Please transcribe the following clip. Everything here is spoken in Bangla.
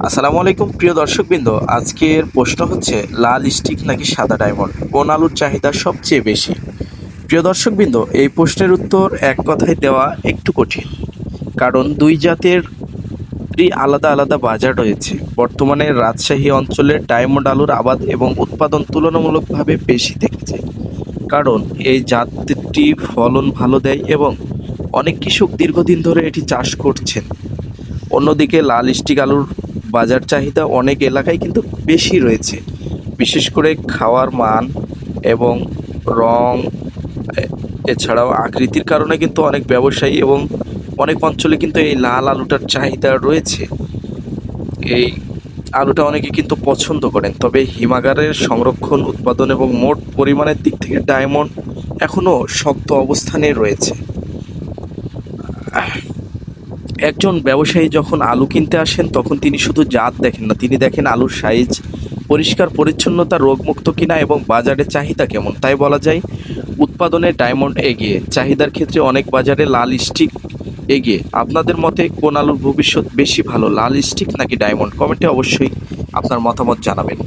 আসসালামু আলাইকুম প্রিয় দর্শকবৃন্দ। আজকের প্রশ্ন হচ্ছে লাল স্টিক নাকি সাদা ডায়মন্ড, কোন আলুর চাহিদা সবচেয়ে বেশি? প্রিয় দর্শকবৃন্দ, এই প্রশ্নের উত্তর এক কথায় দেওয়া একটু কঠিন, কারণ দুই জাতেরই আলাদা আলাদা বাজার রয়েছে। বর্তমানে রাজশাহী অঞ্চলে ডায়মন্ড আলুর আবাদ এবং উৎপাদন তুলনামূলকভাবে বেশি দেখা যায়, কারণ এই জাতটি ফলন ভালো দেয় এবং অনেক কৃষক দীর্ঘদিন ধরে এটি চাষ করছেন। অন্যদিকে লাল স্টিক আলুর বাজার চাহিদা অনেক এলাকায় কিন্তু বেশি রয়েছে, বিশেষ করে খাওয়ার মান এবং রং, এছাড়াও আকৃতির কারণে কিন্তু অনেক ব্যবসায়ী এবং অনেক অঞ্চলে কিন্তু এই লাল আলুটার চাহিদা রয়েছে। এই আলুটা অনেকে কিন্তু পছন্দ করেন, তবে হিমাগারের সংরক্ষণ, উৎপাদন এবং মোট পরিমাণের দিক থেকে ডায়মন্ড এখনও শক্ত অবস্থানে রয়েছে। একজন ব্যবসায়ী যখন আলু কিনতে আসেন তখন তিনি শুধু জাত দেখেন না, তিনি দেখেন আলুর সাইজ, পরিষ্কার পরিচ্ছন্নতা, রোগমুক্ত কিনা এবং বাজারে চাহিদা কেমন। তাই বলা যায় উৎপাদনে ডায়মন্ড এগিয়ে, চাহিদার ক্ষেত্রে অনেক বাজারে লাল স্টিক এগিয়ে। আপনাদের মতে কোন আলুর ভবিষ্যৎ বেশি ভালো, লাল স্টিক নাকি ডায়মন্ড? কমেন্টে অবশ্যই আপনার মতামত জানাবেন।